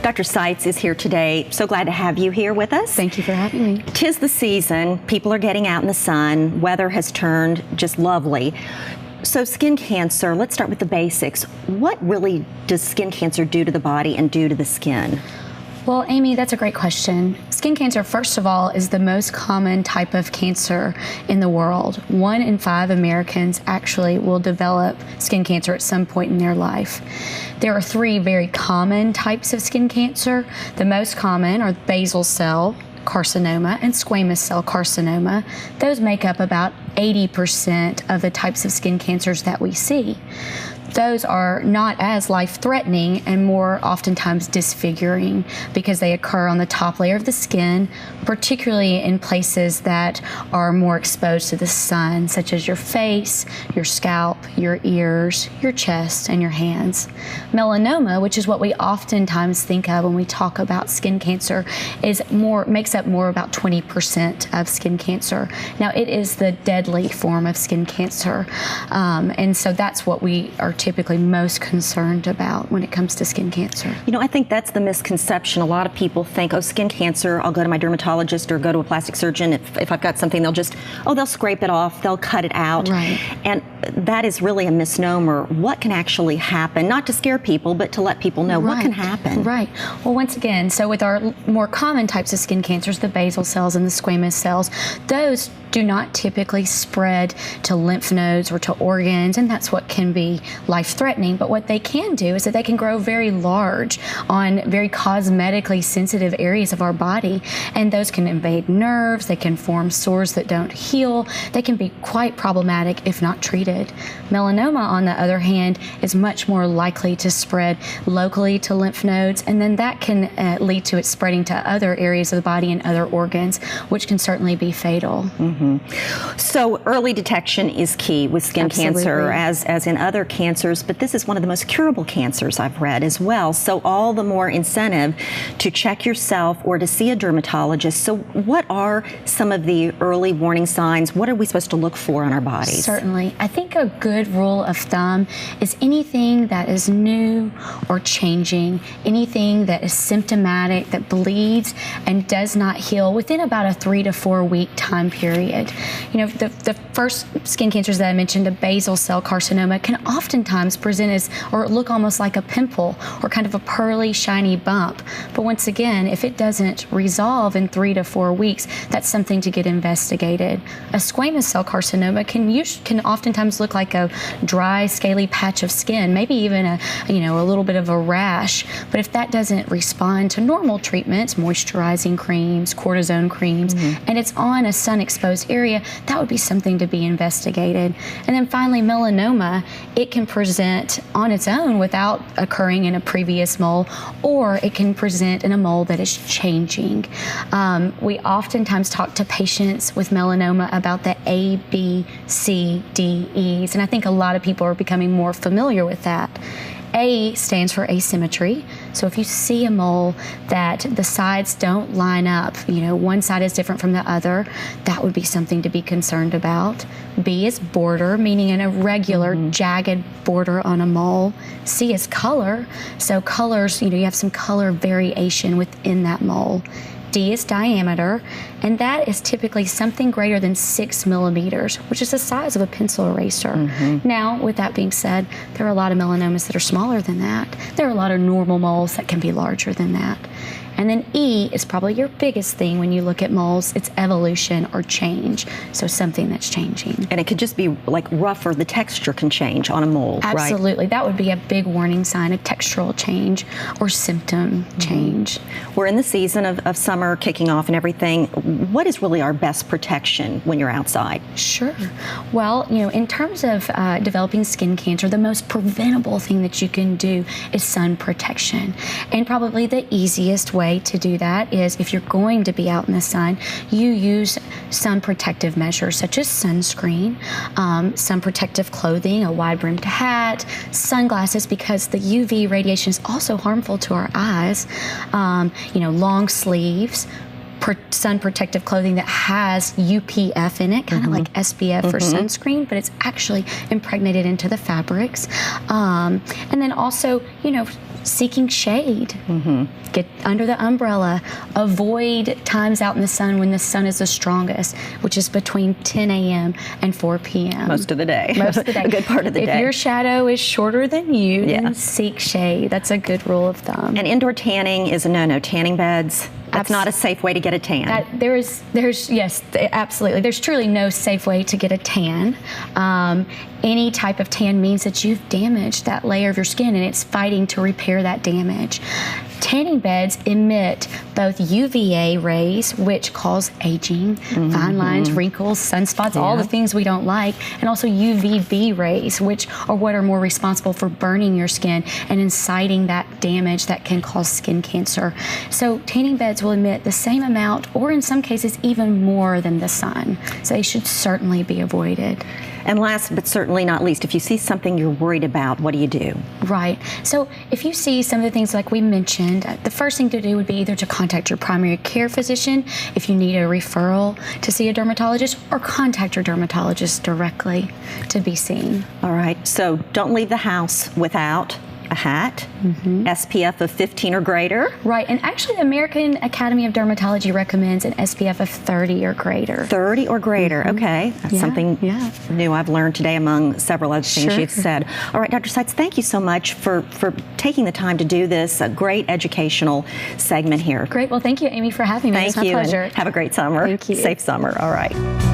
Dr. Sites is here today. So glad to have you here with us. Thank you for having me. 'Tis the season. People are getting out in the sun. Weather has turned just lovely. So skin cancer, let's start with the basics. What really does skin cancer do to the body and do to the skin? Well, Amy, that's a great question. Skin cancer, first of all, is the most common type of cancer in the world. 1 in 5 Americans actually will develop skin cancer at some point in their life. There are 3 very common types of skin cancer. The most common are basal cell carcinoma and squamous cell carcinoma. Those make up about 80% of the types of skin cancers that we see. Those are not as life-threatening and more oftentimes disfiguring because they occur on the top layer of the skin, particularly in places that are more exposed to the sun, such as your face, your scalp, your ears, your chest, and your hands. Melanoma, which is what we oftentimes think of when we talk about skin cancer, makes up more about 20% of skin cancer. Now, it is the deadly form of skin cancer, and so that's what we are typically most concerned about when it comes to skin cancer. You know, I think that's the misconception. A lot of people think, oh, skin cancer, I'll go to my dermatologist or go to a plastic surgeon. If I've got something, they'll scrape it off, they'll cut it out. Right. And that is really a misnomer. What can actually happen? Not to scare people, but to let people know what can happen. Right. Well, once again, so with our more common types of skin cancers, the basal cells and the squamous cells, those do not typically spread to lymph nodes or to organs, and that's what can be life-threatening. But what they can do is that they can grow very large on very cosmetically sensitive areas of our body, and those can invade nerves, they can form sores that don't heal, they can be quite problematic if not treated. Melanoma, on the other hand, is much more likely to spread locally to lymph nodes, and then that can lead to it spreading to other areas of the body and other organs, which can certainly be fatal. So early detection is key with skin cancer, as in other cancers, but this is one of the most curable cancers I've read as well. So all the more incentive to check yourself or to see a dermatologist. So what are some of the early warning signs? What are we supposed to look for on our bodies? Certainly. I think a good rule of thumb is anything that is new or changing, anything that is symptomatic, that bleeds and does not heal within about a 3 to 4 week time period. You know, the first skin cancers that I mentioned, the basal cell carcinoma, can oftentimes present as, or look almost like a pimple or kind of a pearly, shiny bump. But once again, if it doesn't resolve in 3 to 4 weeks, that's something to get investigated. A squamous cell carcinoma can oftentimes look like a dry, scaly patch of skin, maybe even a little bit of a rash. But if that doesn't respond to normal treatments, moisturizing creams, cortisone creams, and it's on a sun-exposed area, that would be something to be investigated. And then finally, melanoma, it can present on its own without occurring in a previous mole, or it can present in a mole that is changing. We oftentimes talk to patients with melanoma about the A, B, C, D, E's, and I think a lot of people are becoming more familiar with that. A stands for asymmetry. So if you see a mole that the sides don't line up, one side is different from the other, that would be something to be concerned about. B is border, meaning an irregular, jagged border on a mole. C is color. So colors, you have some color variation within that mole. D is diameter, and that is typically something greater than 6 millimeters, which is the size of a pencil eraser. Now, with that being said, there are a lot of melanomas that are smaller than that. There are a lot of normal moles that can be larger than that. And then E is probably your biggest thing when you look at moles. It's evolution or change, so something that's changing. And it could just be like rougher, the texture can change on a mole, Absolutely. Right? That would be a big warning sign, a textural change or symptom change. We're in the season of summer kicking off and everything. What is really our best protection when you're outside? Sure. Well, in terms of developing skin cancer, the most preventable thing that you can do is sun protection. And probably the easiest way to do that is, if you're going to be out in the sun, you use sun protective measures such as sunscreen, sun protective clothing, a wide-brimmed hat, sunglasses, because the UV radiation is also harmful to our eyes, long sleeves, sun protective clothing that has UPF in it, kind of like SPF for sunscreen, but it's actually impregnated into the fabrics. And then also, you know, seeking shade. Get under the umbrella. Avoid times out in the sun when the sun is the strongest, which is between 10 a.m. and 4 p.m. Most of the day. Most of the day. A good part of the day. If your shadow is shorter than you, then seek shade. That's a good rule of thumb. And indoor tanning is a no-no. Tanning beds, that's not a safe way to get a tan. Yes, absolutely. There's truly no safe way to get a tan. Any type of tan means that you've damaged that layer of your skin and it's fighting to repair that damage. Tanning beds emit both UVA rays, which cause aging, fine lines, wrinkles, sunspots, all the things we don't like, and also UVB rays, which are what are more responsible for burning your skin and inciting that damage that can cause skin cancer. So tanning beds will emit the same amount, or in some cases even more than the sun. So they should certainly be avoided. And last but certainly not least, if you see something you're worried about, what do you do? Right. So if you see some of the things like we mentioned, the first thing to do would be either to contact your primary care physician if you need a referral to see a dermatologist, or contact your dermatologist directly to be seen. All right. So don't leave the house without a hat, SPF of 15 or greater. Right, and actually the American Academy of Dermatology recommends an SPF of 30 or greater. 30 or greater, okay. That's something new I've learned today among several other things you've said. All right, Dr. Sites, thank you so much for taking the time to do this. A great educational segment here. Great, well thank you, Amy, for having me. Thank It's my you. pleasure. And have a great summer. Thank you. Safe summer, all right.